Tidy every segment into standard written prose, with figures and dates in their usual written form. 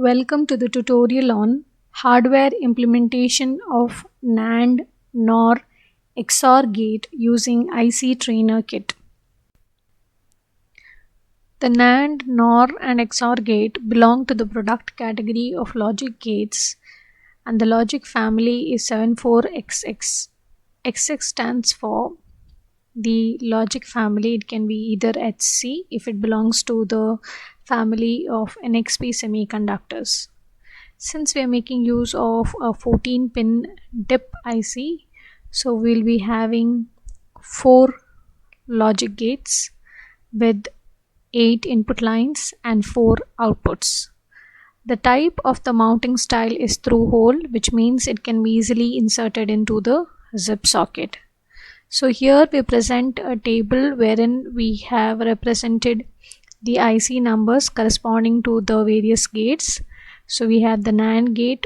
Welcome to the tutorial on hardware implementation of NAND NOR XOR gate using IC Trainer Kit. The NAND, NOR and XOR gate belong to the product category of logic gates and the logic family is 74XX. XX stands for the logic family. It can be either HC if it belongs to the family of NXP semiconductors. Since we are making use of a 14-pin DIP IC, so we'll be having 4 logic gates with 8 input lines and 4 outputs. The type of the mounting style is through hole, which means it can be easily inserted into the zip socket. So here we present a table wherein we have represented the IC numbers corresponding to the various gates. So we have the NAND gate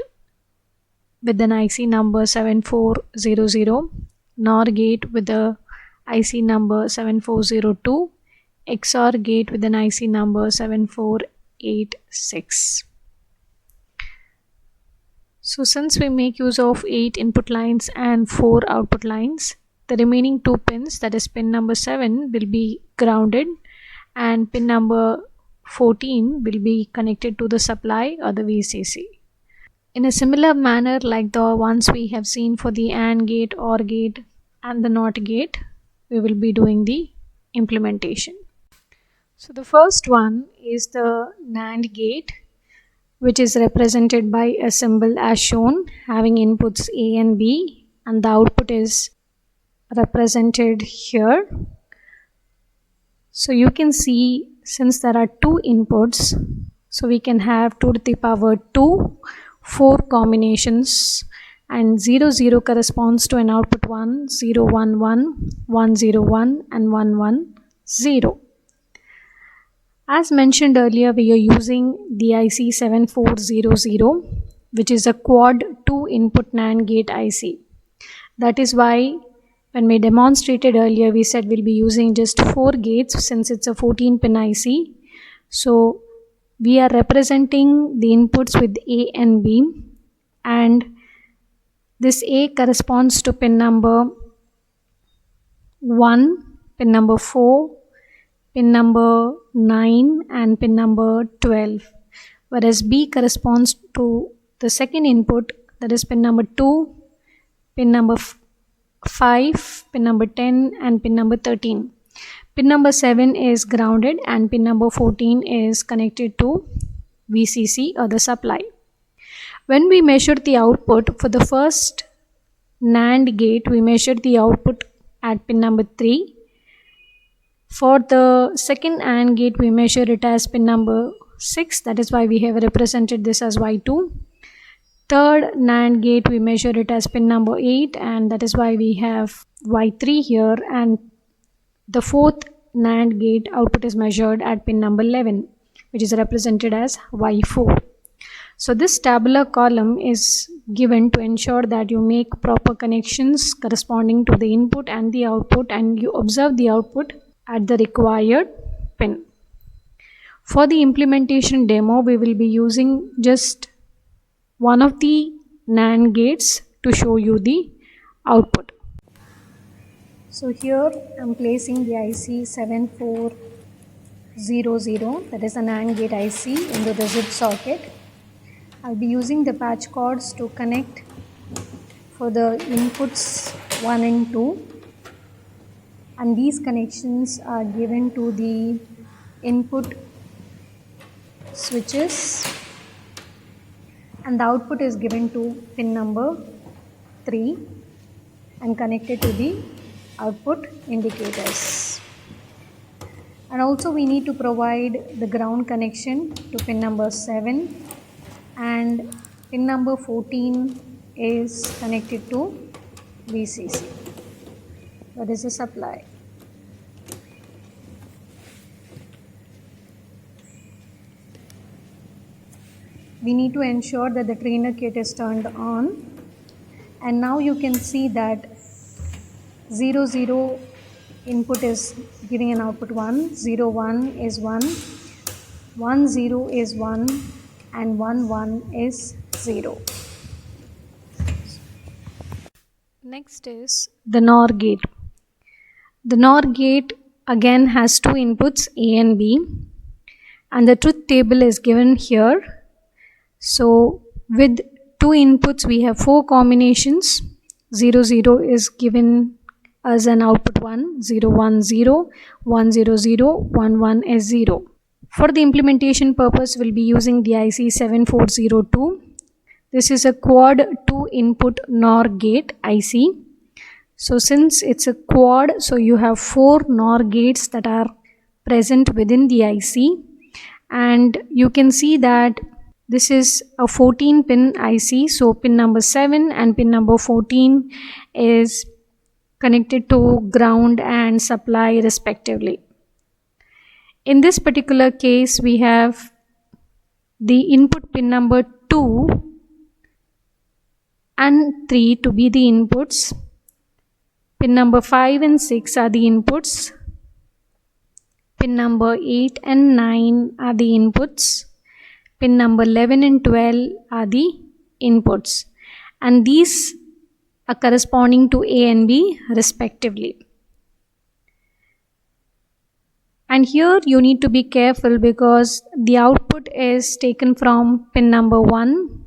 with an IC number 7400, NOR gate with the IC number 7402, XOR gate with an IC number 7486. So since we make use of 8 input lines and 4 output lines, the remaining 2 pins, that is pin number 7 will be grounded and pin number 14 will be connected to the supply or the VCC. In a similar manner like the ones we have seen for the AND gate, OR gate and the NOT gate, we will be doing the implementation. So the first one is the NAND gate, which is represented by a symbol as shown, having inputs A and B, and the output is represented here. So you can see, since there are 2 inputs, so we can have 2 to the power 2, 4 combinations, and 0 0 corresponds to an output 1, 0 1 1, 1 0 1 and 1 1 0. As mentioned earlier, we are using the IC 7400, which is a quad 2 input NAND gate IC. That is why when we demonstrated earlier, we said we'll be using just 4 gates since it's a 14-pin IC. So we are representing the inputs with A and B, and this A corresponds to pin number 1, pin number 4, pin number 9 and pin number 12, whereas B corresponds to the second input, that is pin number 2, pin number 5, pin number 10 and pin number 13. Pin number 7 is grounded and pin number 14 is connected to VCC or the supply. When we measured the output for the first NAND gate, we measured the output at pin number 3. For the second AND gate, we measure it as pin number 6. That is why we have represented this as Y2. Third NAND gate, we measure it as pin number 8, and that is why we have Y3 here. And the fourth NAND gate output is measured at pin number 11, which is represented as Y4. So this tabular column is given to ensure that you make proper connections corresponding to the input and the output, and you observe the output at the required pin. For the implementation demo, we will be using just one of the NAND gates to show you the output. So here I am placing the IC 7400, that is a NAND gate IC, into the zip socket. I will be using the patch cords to connect for the inputs 1 and 2, and these connections are given to the input switches, and the output is given to pin number 3 and connected to the output indicators. And also we need to provide the ground connection to pin number 7, and pin number 14 is connected to VCC, that is the supply. We need to ensure that the trainer kit is turned on, and now you can see that 0 0 input is giving an output 1, 0 1 is 1, 1 0 is 1, and 1 1 is 0. Next is the NOR gate. The NOR gate again has two inputs A and B, and the truth table is given here. So with two inputs we have four combinations. 0 0 is given as an output 1, 0 1 0, 1 0 0, 1 1 is 0. For the implementation purpose we'll be using the IC 7402. This is a quad 2 input NOR gate IC. So since it's a quad, so you have 4 NOR gates that are present within the IC, and you can see that this is a 14 pin IC. So pin number 7 and pin number 14 is connected to ground and supply respectively. In this particular case we have the input pin number 2 and 3 to be the inputs. Pin number 5 and 6 are the inputs. Pin number 8 and 9 are the inputs. Pin number 11 and 12 are the inputs. And these are corresponding to A and B respectively. And here you need to be careful because the output is taken from pin number 1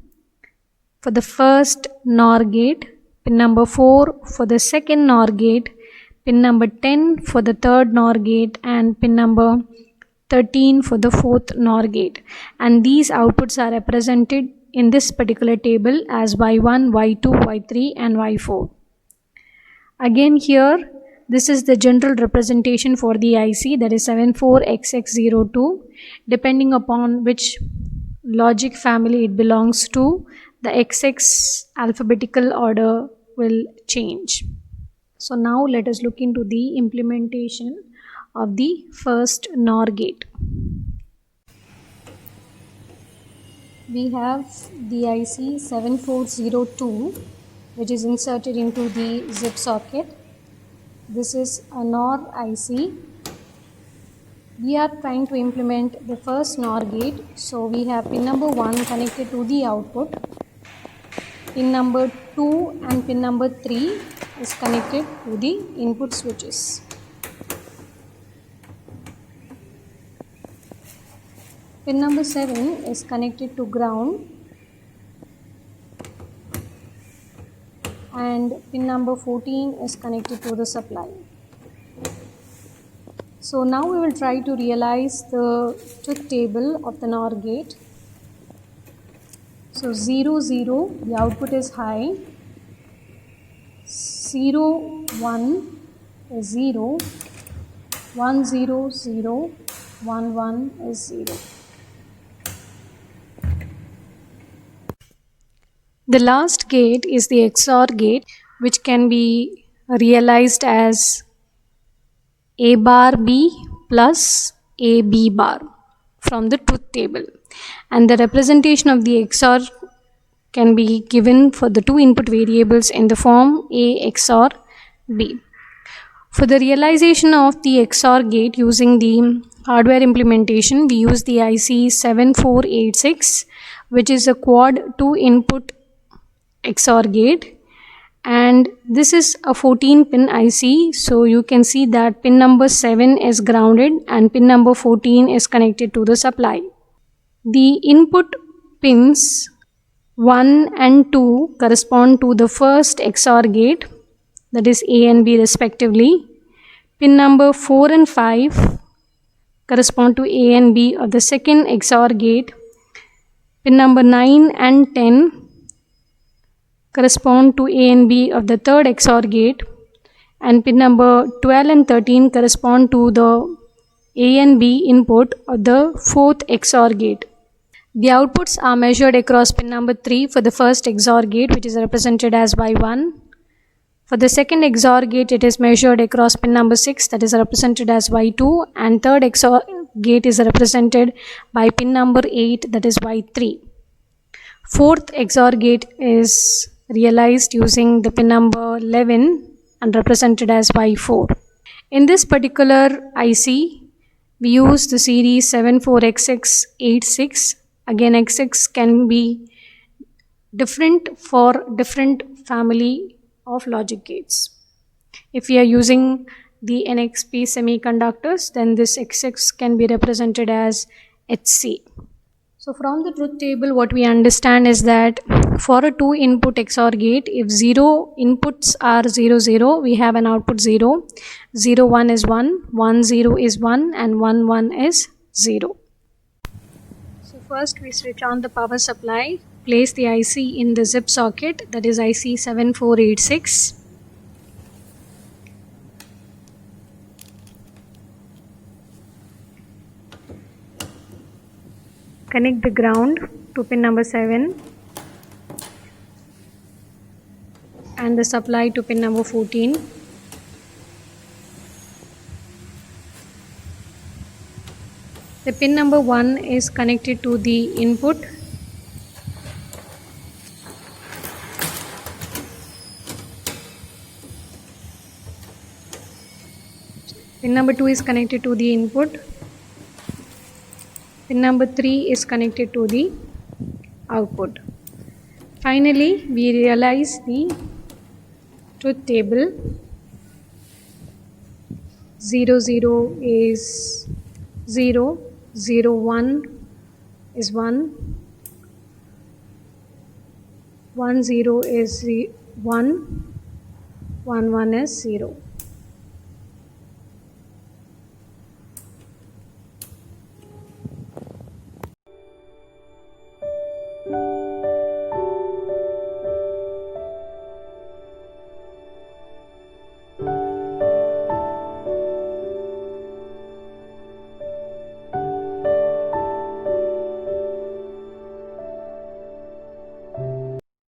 for the first NOR gate, pin number 4 for the second NOR gate, pin number 10 for the third NOR gate, and pin number 13 for the fourth NOR gate. And these outputs are represented in this particular table as Y1, Y2, Y3 and Y4. Again here this is the general representation for the IC, that is 74XX02. Depending upon which logic family it belongs to, the XX alphabetical order will change. So now let us look into the implementation of the first NOR gate. We have the IC 7402 which is inserted into the zip socket. This is a NOR IC. We are trying to implement the first NOR gate. So we have pin number 1 connected to the output. Pin number 2 and pin number 3 is connected to the input switches. Pin number 7 is connected to ground, and pin number 14 is connected to the supply. So now we will try to realize the truth table of the NOR gate. So 0 0, the output is high. 0 1 is 0. 1 0 0, 1 1 is 0. The last gate is the XOR gate, which can be realized as A bar B plus AB bar from the truth table. And the representation of the XOR can be given for the two input variables in the form A XOR B. For the realization of the XOR gate using the hardware implementation, we use the IC 7486, which is a quad 2 input XOR gate, and this is a 14 pin IC. So you can see that pin number 7 is grounded and pin number 14 is connected to the supply. The input pins 1 and 2 correspond to the first XOR gate, that is A and B respectively. Pin number 4 and 5 correspond to A and B of the second XOR gate. Pin number 9 and 10 correspond to A and B of the third XOR gate, and pin number 12 and 13 correspond to the A and B input of the fourth XOR gate. The outputs are measured across pin number 3 for the first XOR gate, which is represented as Y1. For the second XOR gate, it is measured across pin number 6, that is represented as Y2, and third XOR gate is represented by pin number 8, that is Y3. Fourth XOR gate is realized using the pin number 11 and represented as Y4. In this particular IC, we use the series 74XX86 Again, XX can be different for different family of logic gates. If we are using the NXP semiconductors, then this XX can be represented as HC. So from the truth table, what we understand is that for a 2-input XOR gate, if 0 inputs are 0, 0, we have an output 0, 0, 1 is 1, 1, 0 is 1, and 1, 1 is 0. So first we switch on the power supply, place the IC in the zip socket, that is IC 7486. Connect the ground to pin number 7 and the supply to pin number 14. The pin number 1 is connected to the input. Pin number 2 is connected to the input. Pin number 3 is connected to the output. Finally, we realize the truth table. 0, 0 is 0, 0, 1 is 1, 1, 0 is 1, 1, 1 is 0.